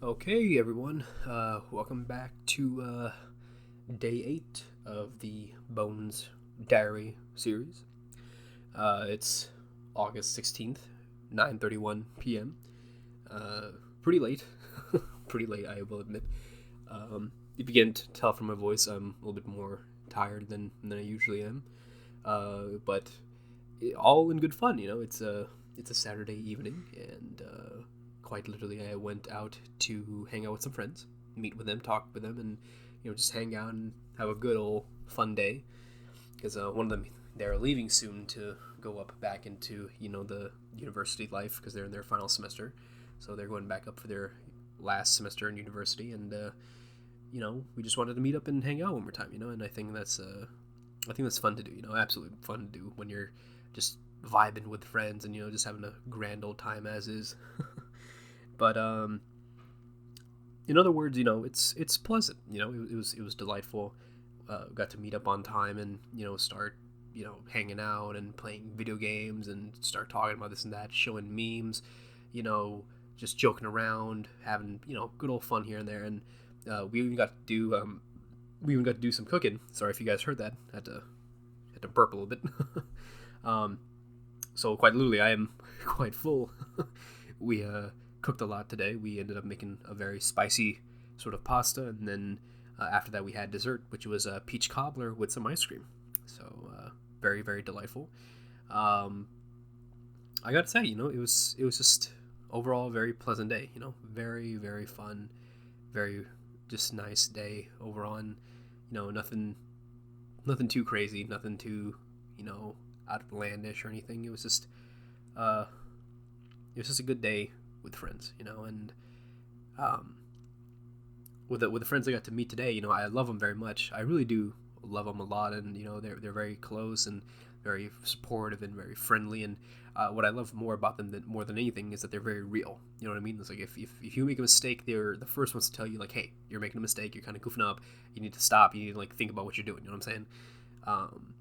Okay, everyone. Welcome back to day 8 of the Bones Diary series. It's August 16th, 9:31 p.m. Pretty late. Pretty late, I will admit. If you can tell from my voice, I'm a little bit more tired than I usually am. But all in good fun, it's a Saturday evening, and quite literally, I went out to hang out with some friends, meet with them, talk with them, and just hang out and have a good old fun day. Because one of them, they're leaving soon to go up back into the university life because they're in their final semester, so they're going back up for their last semester in university, and we just wanted to meet up and hang out one more time, and I think that's fun to do, absolutely fun to do when you're just vibing with friends and just having a grand old time as is. But in other words, it's pleasant. It was delightful. Got to meet up on time and start hanging out and playing video games and start talking about this and that, showing memes, you know, just joking around, having good old fun here and there, and we even got to do some cooking. Sorry if you guys heard that. Had to burp a little bit. um, so quite literally, I am quite full. We cooked a lot today. We ended up making a very spicy sort of pasta, and then after that we had dessert, which was a peach cobbler with some ice cream. So very very delightful. Um, I gotta say, it was just overall a very pleasant day. Very very fun, very just nice day overall. And nothing too crazy, nothing too you know outlandish or anything. Uh, it was just a good day with friends, and um, with the friends I got to meet today, I love them very much. I really do love them a lot, and they're very close and very supportive and very friendly. And what I love more about them than more than anything is that they're very real. You know what I mean? It's like if you make a mistake, they're the first ones to tell you like, hey, you're making a mistake. You're kind of goofing up. You need to stop. You need to like think about what you're doing. You know what I'm saying? Um,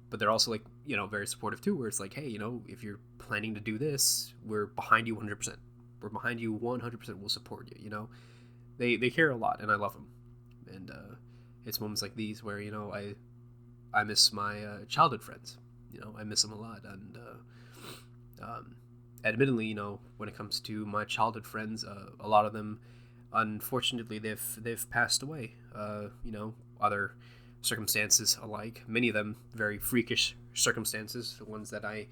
but they're also like very supportive too, where it's like, hey, if you're planning to do this, we're behind you 100%. We're behind you 100%. We'll support you. They care a lot, and I love them. And it's moments like these where I miss my childhood friends. I miss them a lot, and admittedly, when it comes to my childhood friends, a lot of them, unfortunately, they've passed away. Other circumstances alike. Many of them very freakish circumstances, the ones that I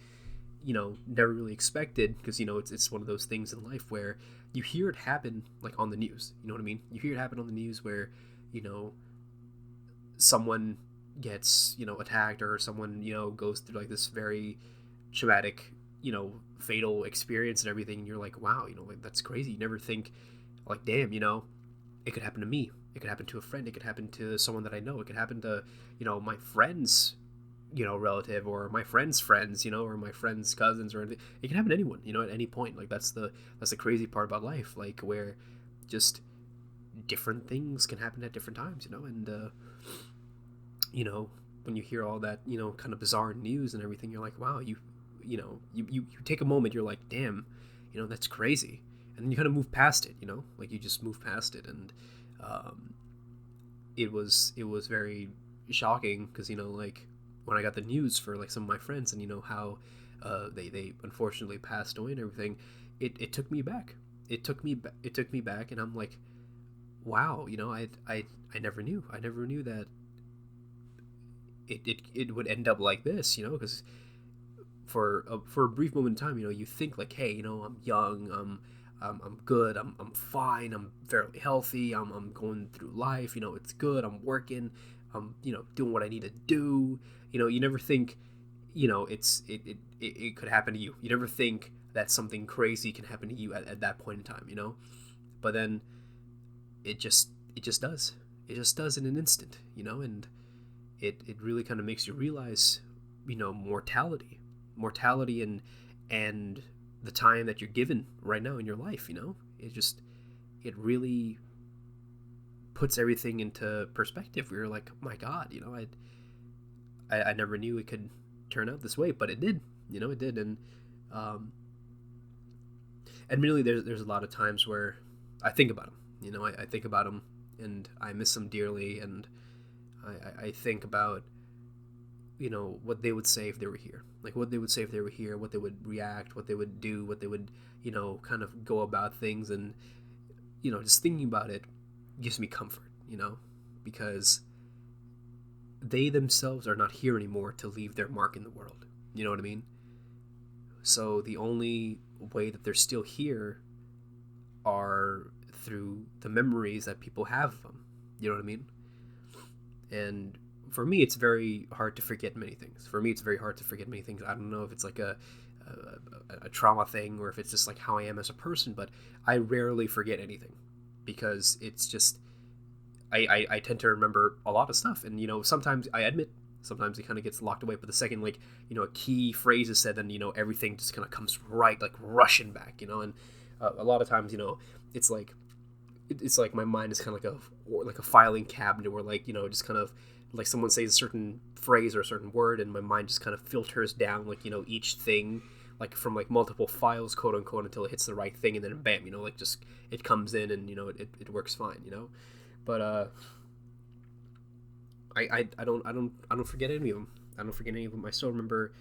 never really expected, because it's one of those things in life where you hear it happen like on the news. You know what I mean? You hear it happen on the news where you know someone gets attacked, or someone goes through like this very traumatic fatal experience and everything, and you're like, wow, like that's crazy. You never think like, damn, it could happen to me, it could happen to a friend, it could happen to someone that I know, it could happen to my friends relative, or my friends friends, or my friends cousins, or anything. It can happen to anyone, at any point. Like that's the crazy part about life, like where just different things can happen at different times, and you know when you hear all that kind of bizarre news and everything, you're like, wow, you take a moment, you're like, damn, that's crazy. And then you kind of move past it, like you just move past it. And um, it was very shocking, because like when I got the news for like some of my friends, and how they unfortunately passed away and everything, it took me back. It took me back, and I'm like, wow, I never knew that it would end up like this, because for a brief moment in time, you think like, hey, I'm young, I'm good, I'm fine, I'm fairly healthy, I'm going through life, it's good, I'm working, I'm doing what I need to do. You never think it could happen to you. You never think that something crazy can happen to you at that point in time. But then it just does. It just does in an instant. And it really kind of makes you realize mortality, and the time that you're given right now in your life. It really puts everything into perspective. We were like, oh my god, I never knew it could turn out this way, but it did. It did. And um admittedly, there's a lot of times where I think about them. You know, I think about them, and I miss them dearly, and I think about, you know, what they would say if they were here. Like, what they would say if they were here, what they would react, what they would do, what they would, you know, kind of go about things. And, you know, just thinking about it gives me comfort, you know, because they themselves are not here anymore to leave their mark in the world. You know what I mean? So the only way that they're still here are through the memories that people have of them. You know what I mean? And for me, it's very hard to forget many things. For me, it's very hard to forget many things. I don't know if it's like a trauma thing or if it's just like how I am as a person, but I rarely forget anything because it's just, I tend to remember a lot of stuff. And, you know, sometimes I admit, sometimes it kind of gets locked away, but the second, like, you know, a key phrase is said, then, you know, everything just kind of comes right, like, rushing back, you know. And a lot of times, you know, it's like my mind is kind of like a filing cabinet where, like, you know, just kind of like someone says a certain phrase or a certain word, and my mind just kind of filters down, like, you know, each thing, like, from like multiple files, quote unquote, until it hits the right thing, and then bam, you know, like, just it comes in, and, you know, it works fine, you know. But I don't forget any of them. I don't forget any of them. I still remember,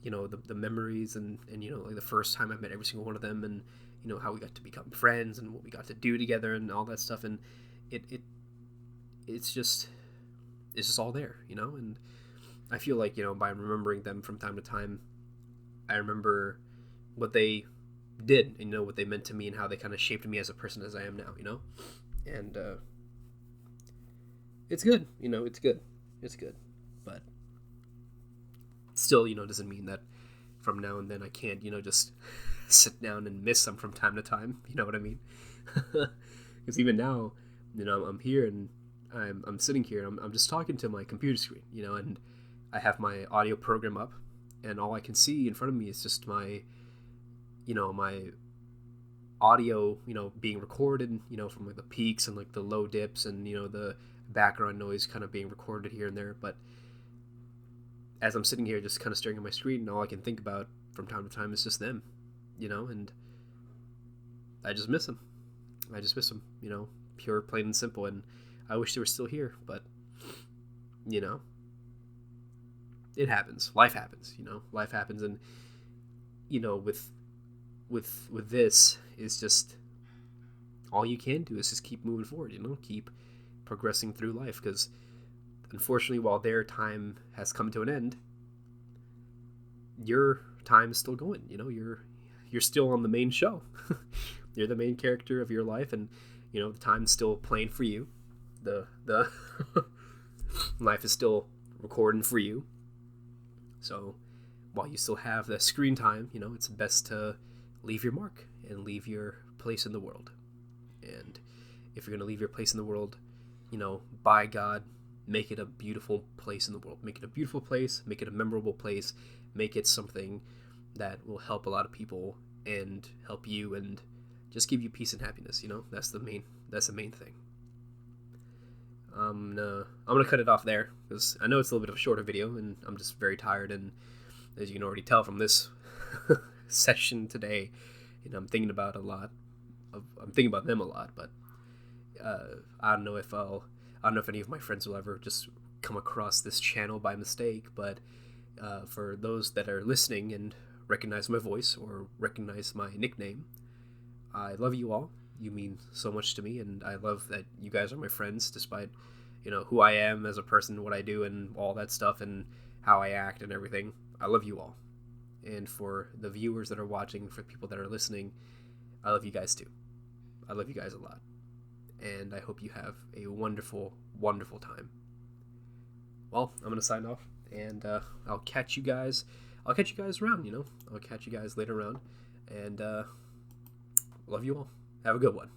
you know, the memories, and you know, like, the first time I met every single one of them, and, you know, how we got to become friends and what we got to do together and all that stuff. And it's just all there, you know. And I feel like, you know, by remembering them from time to time, I remember what they did, and, you know, what they meant to me, and how they kind of shaped me as a person as I am now, you know. And it's good, you know, it's good, but still, you know, doesn't mean that from now and then I can't, you know, just sit down and miss them from time to time, you know what I mean? Because even now, you know, I'm here, and I'm sitting here, and I'm just talking to my computer screen, you know, and I have my audio program up, and all I can see in front of me is just my, you know, my audio, you know, being recorded, you know, from like the peaks and like the low dips, and, you know, the background noise kind of being recorded here and there. But as I'm sitting here just kind of staring at my screen, and all I can think about from time to time is just them, you know. And I just miss them. You know, pure, plain and simple. And I wish they were still here, but, you know, it happens. Life happens, you know. Life happens. And, you know, with this is just, all you can do is just keep moving forward, you know, keep progressing through life, because unfortunately, while their time has come to an end, your time is still going, you know. You're still on the main show. You're the main character of your life, and, you know, the time's still playing for you. The life is still recording for you. So while you still have the screen time, you know, it's best to leave your mark and leave your place in the world. And if you're going to leave your place in the world, you know, by God, make it a beautiful place in the world. Make it a beautiful place, make it a memorable place, make it something that will help a lot of people and help you and just give you peace and happiness, you know. That's the main thing. I'm gonna cut it off there, because I know it's a little bit of a shorter video, and I'm just very tired, and as you can already tell from this session today, you know, I'm thinking about them a lot, but I don't know if any of my friends will ever just come across this channel by mistake. But for those that are listening and recognize my voice or recognize my nickname, I love you all. You mean so much to me, and I love that you guys are my friends, despite, you know, who I am as a person, what I do, and all that stuff, and how I act and everything. I love you all. And for the viewers that are watching, for people that are listening, I love you guys too. I love you guys a lot. And I hope you have a wonderful, wonderful time. Well, I'm going to sign off, and I'll catch you guys around, you know. I'll catch you guys later around, and love you all. Have a good one.